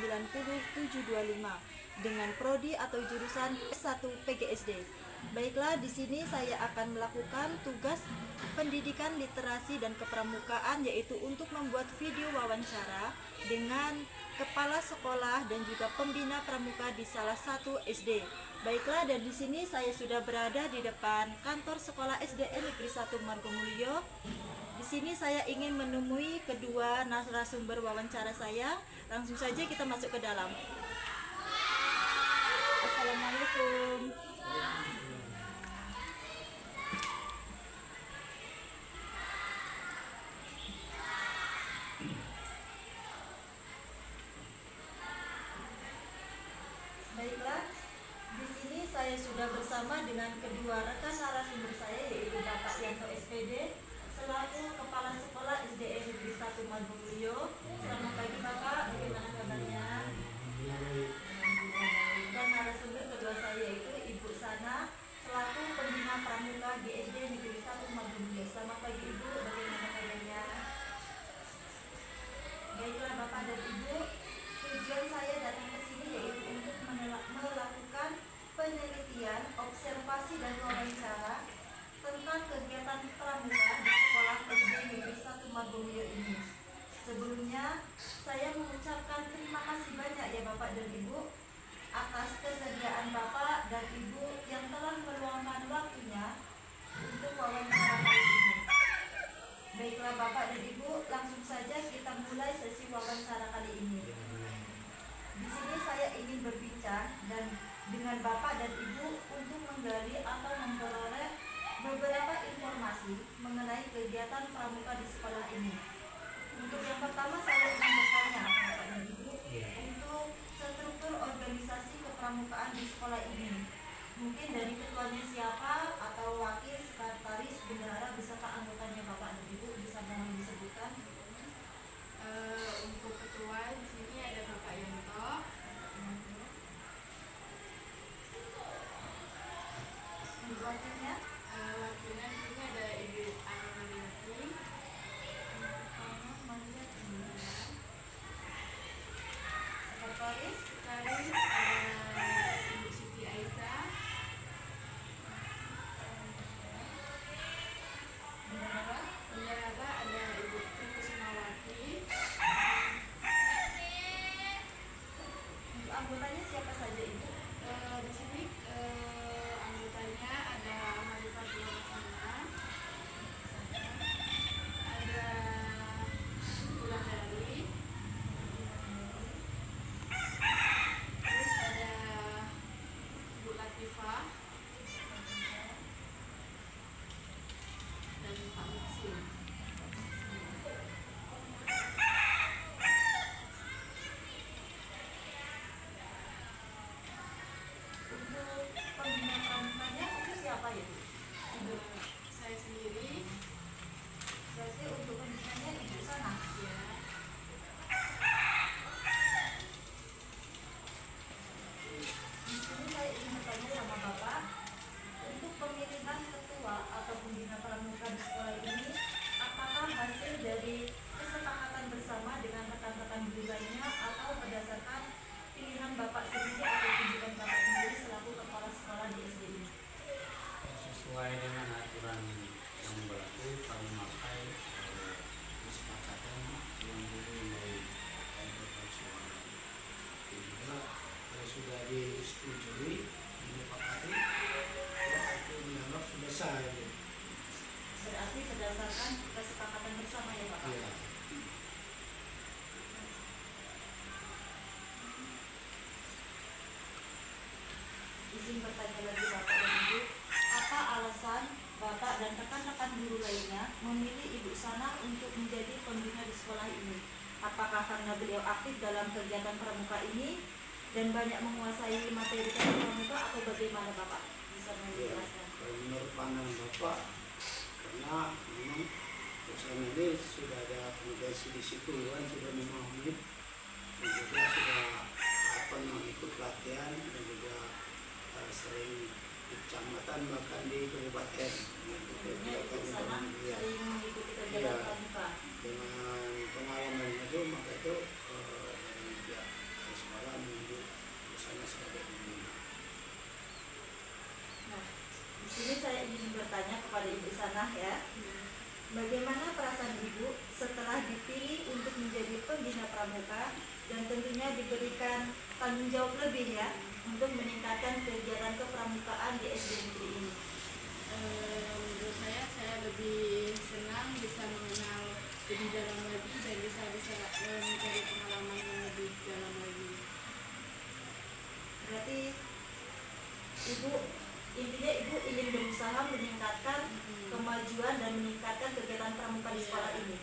90725 dengan prodi atau jurusan S1 PGSD. Baiklah, di sini saya akan melakukan tugas pendidikan literasi dan kepramukaan, yaitu untuk membuat video wawancara dengan kepala sekolah dan juga pembina pramuka di salah satu SD. Baiklah, dan di sini saya sudah berada di depan kantor sekolah SDN Negeri 1 Margomulyo. Di sini saya ingin menemui kedua narasumber wawancara saya. Langsung saja kita masuk ke dalam. Assalamualaikum. Baiklah, di sini saya sudah bersama dengan kedua rekan narasumber saya, yaitu Bapak Yanto SPD selaku Kepala Sekolah SDN Negeri 1 Margomulyo. Selamat pagi Bapak, bagaimana kabarnya? Dan narasumber kedua saya yaitu Ibu Sana selaku pembina pramuka di SD Negeri 1 Margomulyo. Selamat pagi Ibu, bagaimana kabarnya? Baiklah Bapak dan Ibu, tujuan saya datang ke sini yaitu untuk melakukan penelitian, observasi dan wawancara tentang kegiatan pramuka di sekolah SD Negeri 1 Margomulyo ini. Sebelumnya, saya mengucapkan terima kasih banyak ya Bapak dan Ibu atas kesediaan Bapak dan Ibu yang telah meluangkan waktunya untuk wawancara kali ini. Baiklah Bapak dan Ibu, langsung saja kita mulai sesi wawancara kali ini. Di sini saya ingin berbincang dan dengan Bapak dan Ibu untuk menggali atau memperoleh beberapa informasi mengenai kegiatan pramuka di sekolah ini. Untuk yang pertama saya ingin bertanya Bapak dan Ibu untuk struktur organisasi kepramukaan di sekolah ini. Mungkin dari ketuanya siapa atau wakil, sekretaris, bendahara beserta anggotanya Bapak dan Ibu bisa mohon disebutkan. Untuk ketua di sini ada Bapak Yanto. Untuk wakilnya? Wakilnya di sini ada Ibu Ana Mariati. Sekretaris? Sekretaris ada Ibu Siti Aisyah. Bendahara? Bendahara ada Ibu Kusumawati. Untuk anggotanya siapa saja Ibu? Di sini anggotanya ada Marisa Sana, ada Wulandari, terus ada Bu Latifah dan Pak Muksin. Untuk pembina pramukanya itu siapa ya Bu? Saya sendiri, Berarti untuk pembinanya Ibu Sana. ya. Di sini saya ingin bertanya sama Bapak, untuk pemilihan ketua atau pembina pramuka di sekolah ini, apakah hasil dari kesepakatan bersama dengan rekan-rekan guru lainnya atau berdasarkan pilihan Bapak sendiri atau tunjukan Bapak sendiri selaku kepala sekolah di SD ini? Sesuai dengan aturan yang berlaku, kami memakai kesepakatan yang dimulai dari proporsional. Juga sudah disetujui, disepakati, itu dianggap sudah sah. Berarti berdasarkan kesepakatan bersama ya Bapak? Ya. Izin bertanya lagi Bapak dan Ibu, apa alasan Bapak dan rekan-rekan guru lainnya memilih Ibu Sana untuk menjadi pembina di sekolah ini? Apakah karena beliau aktif dalam kegiatan pramuka ini dan banyak menguasai materi pramuka atau bagaimana Bapak? Bisa menjelaskan? Menurut pandangan Bapak, karena memang perusahaan ini sudah ada penegasi di situ kan, sudah memahami dan juga sudah ikut pelatihan dan juga sering di kecamatan bahkan di kabupaten. Ibu Sana sering mengikuti kegiatan pramuka. Dengan pengalaman itu maka itu ya, pramuka dan tentunya diberikan tanggung jawab lebih ya untuk meningkatkan kegiatan kepramukaan di SD negeri ini. Menurut saya lebih senang bisa mengenal lebih dalam lagi dan bisa mencari pengalaman yang lebih dalam lagi. Berarti intinya ibu ingin berusaha meningkatkan kemajuan dan meningkatkan kegiatan pramuka di sekolah ini.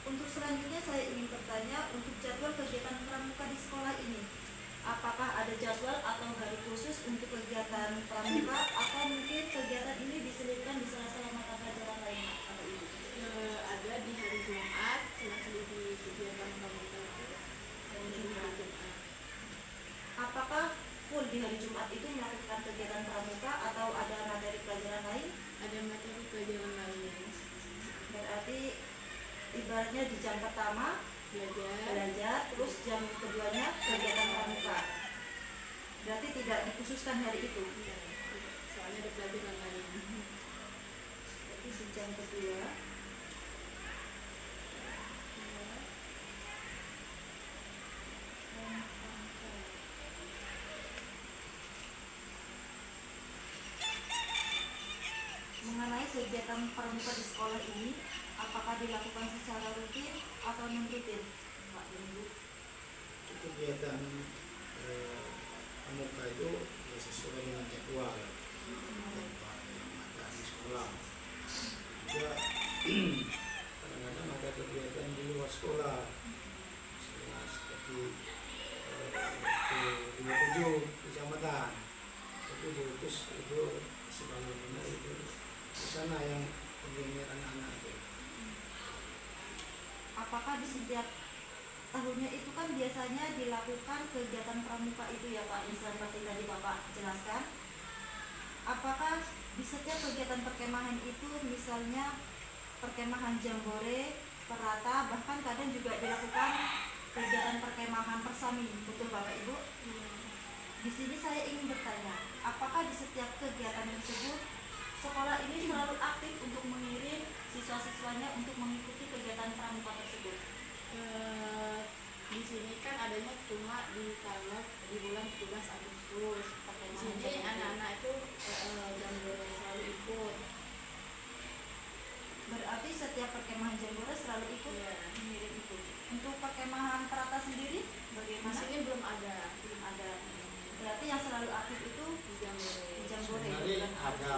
Untuk selanjutnya saya ingin bertanya untuk jadwal kegiatan pramuka di sekolah ini. Apakah ada jadwal atau hari khusus untuk kegiatan pramuka atau mungkin kegiatan ini diselipkan di sela-sela mata pelajaran lain atau ibu? Ada di hari Jumat, sela-sela di kegiatan pramuka itu dan di hari Jumat. Apakah full di hari Jumat itu melakukan kegiatan pramuka atau ada materi pelajaran lain? Ada materi pelajaran lain, Berarti ibaratnya di jam pertama belajar, terus jam keduanya kegiatan pramuka. Berarti tidak dikhususkan hari itu. Ya, soalnya ada pelajaran lain. Berarti di jam kedua. Mengenai kegiatan pramuka di sekolah ini, apakah dilakukan secara rutin atau non rutin, Pak dan Ibu? Kegiatan pramuka itu ya sesuai dengan jadwal yang ada di sekolah. Juga kadang-kadang ada kegiatan di luar sekolah, seperti di 27 kecamatan itu diutus itu sebagaimana itu di sana yang mendengar anak-anak itu. Apakah di setiap tahunnya itu kan biasanya dilakukan kegiatan pramuka itu ya Pak, seperti tadi Bapak jelaskan. Apakah di setiap kegiatan perkemahan itu misalnya perkemahan jambore, perata, bahkan kadang juga dilakukan kegiatan perkemahan persami, betul Bapak Ibu? Di sini saya ingin bertanya, apakah di setiap kegiatan tersebut sekolah ini selalu aktif untuk mengirim siswa-siswanya untuk mengikuti kegiatan pramuka tersebut? Di sini kan adanya cuma di bulan 17 Agustus. Di sini anak-anak itu jambore selalu ikut. Berarti setiap perkemahan jambore selalu ikut Ya. mengirim itu. Untuk perkemahan perata sendiri Di bagaimana? sini belum ada. Berarti yang selalu aktif itu Di jambore. di jambore. Sebenarnya bukan ada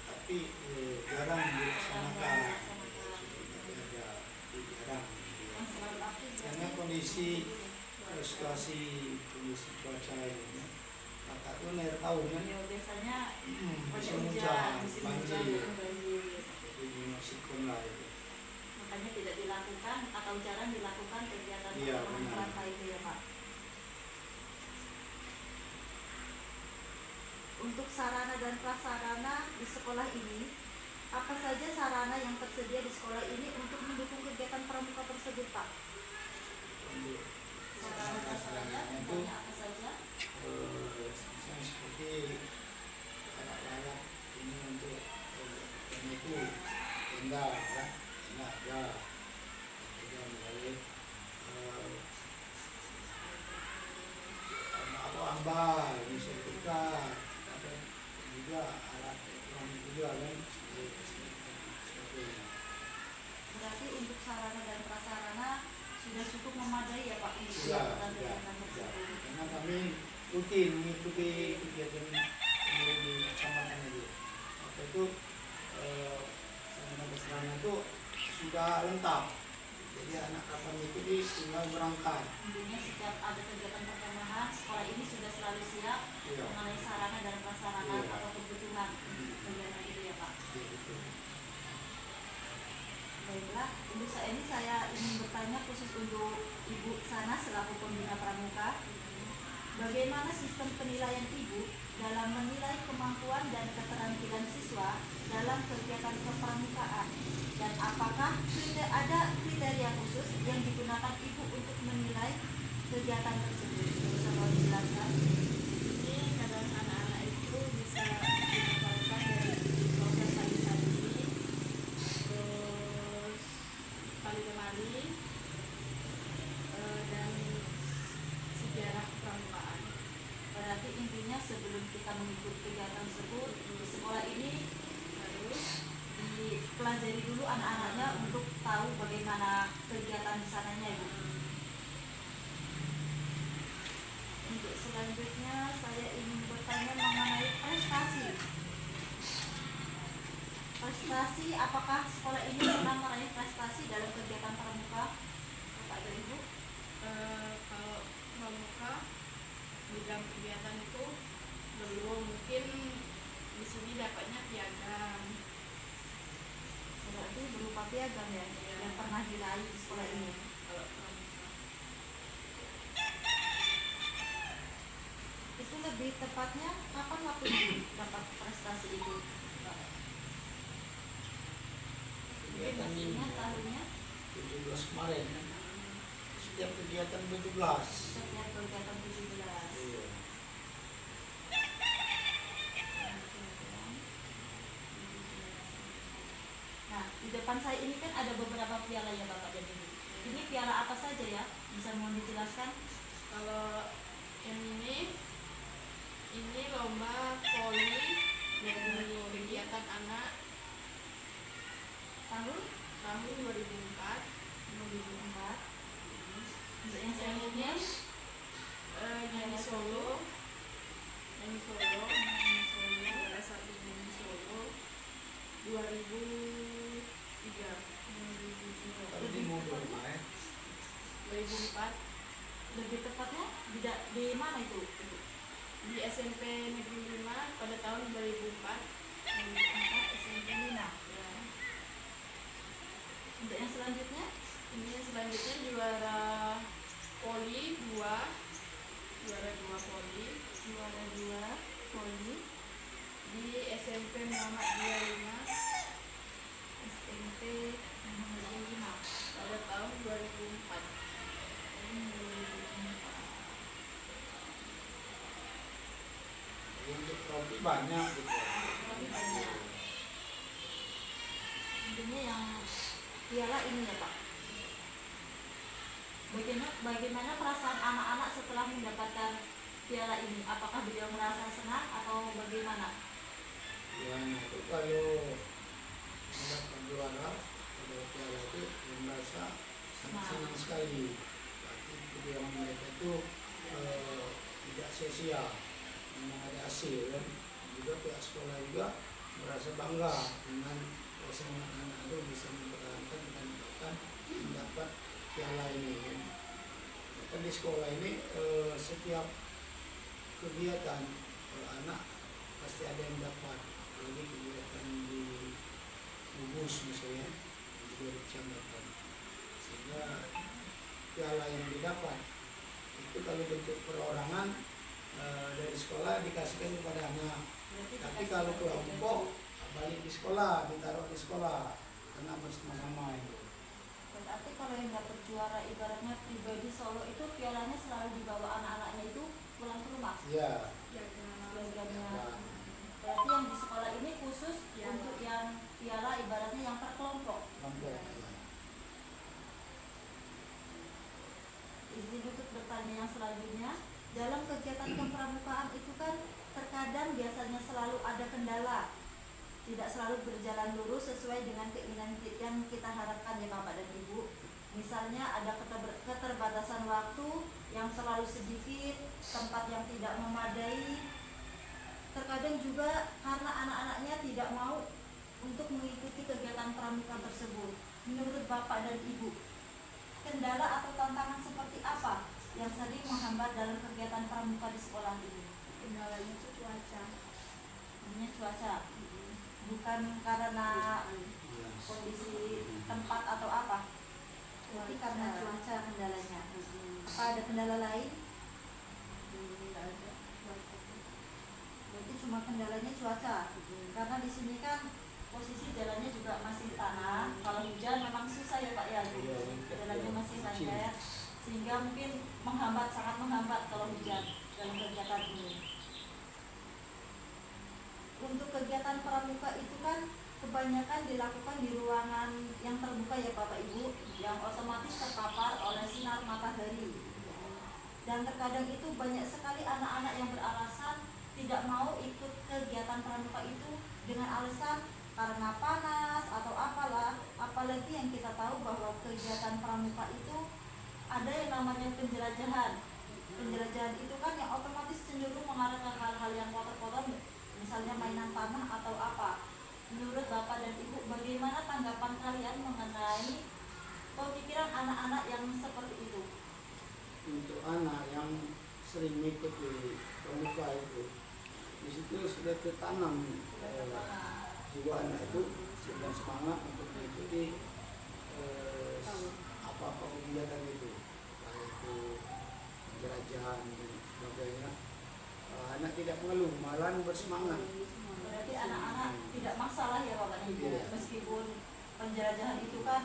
tapi jarang dilaksanakan. Jarang. yang selalu aktif Karena kondisi situasi kondisi cuaca ini, maka itu air tahun kan ya, biasanya musim banyak hujan, musim banjir, hujan, banjir. jadi sikon lah itu. Makanya tidak dilakukan atau jarang dilakukan kegiatan Iya, perkemahan benar. perata itu ya Pak. Untuk sarana dan prasarana di sekolah ini, apa saja sarana yang tersedia di sekolah ini untuk mendukung kegiatan pramuka tersebut Pak? Untuk Sarana prasarana itu contohnya apa saja? misalnya seperti alat-alat ini untuk yang itu tenda ya, tenda ada, kemudian balik apa ambal, misalnya tukar, ada juga alat elektronik juga kan seperti ini. Berarti untuk sarana dan prasarana sudah cukup memadai ya Pak untuk Sudah, melakukan sudah, kegiatan sudah. tersebut. Karena kami rutin mengikuti kegiatan di kecamatan itu. Maka itu sarana itu sudah lengkap. Jadi anak kami itu tinggal berangkat. Intinya setiap ada kegiatan perkemahan, sekolah ini sudah selalu siap Iya. mengenai sarana dan prasarana Iya. atau kebutuhan kegiatan itu ya Pak. Gitu. Baiklah, untuk saat ini saya ingin bertanya khusus untuk Ibu Sana selaku pembina pramuka. Bagaimana sistem penilaian Ibu dalam menilai kemampuan dan keterampilan siswa dalam kegiatan kepramukaan? Dan apakah ada kriteria khusus yang digunakan Ibu untuk menilai kegiatan tersebut? Bisa mau dijelaskan? Ini kadang anak-anak itu bisa didapatkan dari proses dulu anak-anaknya untuk tahu bagaimana kegiatan di sananya Ibu. Untuk selanjutnya saya ingin bertanya mengenai prestasi. Prestasi, apakah sekolah ini pernah meraih prestasi dalam kegiatan pramuka, Bapak dan Ibu? Kalau pramuka bidang kegiatan itu belum, mungkin di sini dapatnya piagam. Berarti berupa piagam ya, Iya. yang pernah diraih di sekolah ini. Kalau pramuka Itu lebih tepatnya kapan waktu Ibu dapat prestasi itu? Mungkin Kegiatan masih ingat tahunnya? 17 kemarin kan. Setiap kegiatan 17. Setiap kegiatan 17. Iya. Nah, di depan saya ini kan ada beberapa piala ya Bapak dan Ibu. Ini piala apa saja ya? Bisa mohon dijelaskan? kalau yang ini lomba voli dari kegiatan anak Tahun tahun 2004. 2004. Untuk yang Yang selanjutnya nyanyi solo juara satu nyanyi solo 2003. Tadi mau berapa ya? 2004 lebih tepatnya di mana itu? di SMP Negeri 5 pada tahun 2004. 2004 SMP 5. Ya. Untuk yang selanjutnya Ini yang selanjutnya juara poli 2, juara 2 poli juara 2 poli di SMP Muhammadiyah 5 SMP Muhammadiyah 5 pada tahun 2004. tahun 2004. Untuk trofi banyak gitu. Tapi banyak. Intinya yang piala ini ya Pak. Bagaimana perasaan anak-anak setelah mendapatkan piala ini? Apakah beliau merasa senang atau bagaimana? Yang itu kalau mendapat juara pada piala itu yang merasa sangat senang sekali. Berarti perjuangan mereka itu tidak sia-sia, memang ada hasil kan. Juga pihak sekolah juga merasa bangga dengan pasangan anak itu bisa mempertahankan dan bahkan mendapat piala ini kan. Bahkan di sekolah ini setiap kegiatan kalau anak pasti ada yang dapat, apalagi kegiatan di gugus misalnya juga dikecamatan, sehingga piala yang didapat itu kalau bentuk perorangan dari sekolah dikasihkan kepada anak, Berarti tapi dikasih kalau piala. kelompok balik di sekolah, ditaruh di sekolah karena bersama-sama itu. Berarti kalau yang dapat juara ibaratnya pribadi solo itu pialanya selalu dibawa anak-anaknya itu pulang ke rumah. Ya, Piagamnya. Berarti yang di sekolah ini khusus Piala. untuk yang piala ibaratnya yang per kelompok. kelompok. Ya. Izin untuk bertanya yang selanjutnya, dalam kegiatan kepramukaan itu kan terkadang biasanya selalu ada kendala, tidak selalu berjalan lurus sesuai dengan keinginan yang kita harapkan ya Bapak dan Ibu. Misalnya ada keterbatasan waktu yang terlalu sedikit, tempat yang tidak memadai. Terkadang juga karena anak-anaknya tidak mau untuk mengikuti kegiatan pramuka tersebut. Menurut Bapak dan Ibu, kendala atau tantangan seperti apa yang sering menghambat dalam kegiatan pramuka di sekolah ini? Kendalanya itu cuaca. Ini cuaca, bukan karena kondisi tempat atau apa. Berarti karena cuaca kendalanya. Apa ada kendala lain? Tidak ada. Berarti cuma kendalanya cuaca. Karena di sini kan posisi jalannya juga masih tanah. Kalau hujan memang susah ya Pak ya. Jalannya masih lancar, sehingga mungkin sangat menghambat kalau hujan dalam kegiatan ini. Untuk kegiatan pramuka itu kan kebanyakan dilakukan di ruangan yang terbuka ya Bapak Ibu, yang otomatis terpapar oleh sinar matahari. Dan terkadang itu banyak sekali anak-anak yang beralasan tidak mau ikut kegiatan pramuka itu dengan alasan karena panas atau apalah. seperti yang kita tahu bahwa kegiatan pramuka itu ada yang namanya penjelajahan. Penjelajahan itu kan yang otomatis cenderung mengarah ke hal-hal yang kotor-kotor, misalnya mainan tanah atau apa. Menurut Bapak dan Ibu, bagaimana tanggapan kalian mengenai pemikiran anak-anak yang seperti itu? Untuk anak yang sering mengikuti pramuka itu, di situ sudah tertanam jiwa anak itu dan semangat untuk mengikuti apa-apa kegiatan itu, baik itu penjelajahan dan sebagainya. Anak tidak mengeluh, malah bersemangat. Berarti anak-anak tidak masalah ya Bapak dan Ibu, Iya. meskipun penjelajahan itu kan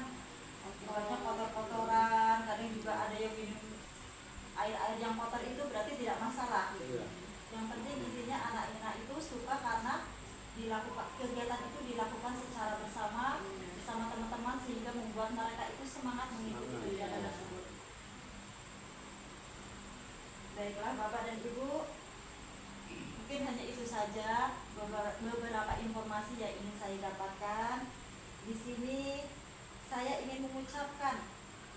banyak kotor-kotoran, kadang juga ada yang minum air-air yang kotor, itu berarti tidak masalah. Iya. Yang penting intinya anak-anak itu suka karena dilakukan kegiatan itu dilakukan secara bersama teman-teman, sehingga membuat mereka itu semangat mengikuti kegiatan tersebut. Baiklah Bapak dan Ibu, mungkin hanya itu saja beberapa informasi yang ingin saya dapatkan. Di sini saya ingin mengucapkan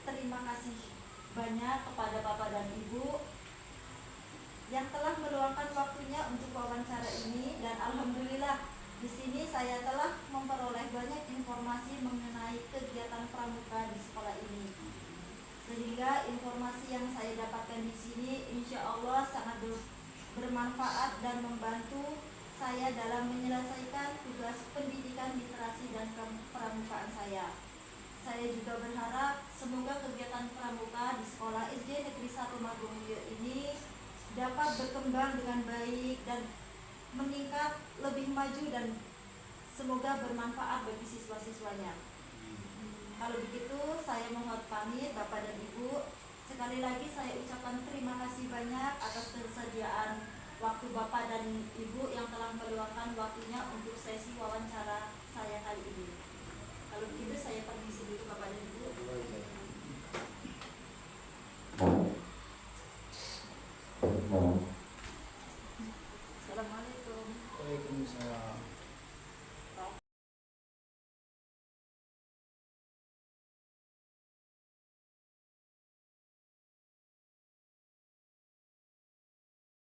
terima kasih banyak kepada Bapak dan Ibu yang telah meluangkan waktunya untuk wawancara ini, dan alhamdulillah di sini saya telah memperoleh banyak informasi mengenai kegiatan pramuka di sekolah ini. Sehingga informasi yang saya dapatkan di sini insya Allah sangat bermanfaat dan membantu saya dalam menyelesaikan tugas pendidikan literasi dan kepramukaan saya. Saya juga berharap semoga kegiatan pramuka di sekolah SD Negeri 1 Margomulyo ini dapat berkembang dengan baik dan meningkat lebih maju, dan semoga bermanfaat bagi siswa-siswanya. Kalau begitu saya mohon pamit Bapak dan Ibu. Sekali lagi saya ucapkan terima kasih banyak atas kesediaan waktu Bapak dan Ibu yang telah meluangkan waktunya untuk sesi wawancara saya kali ini. Kalau begitu saya permisi dulu Bapak dan Ibu.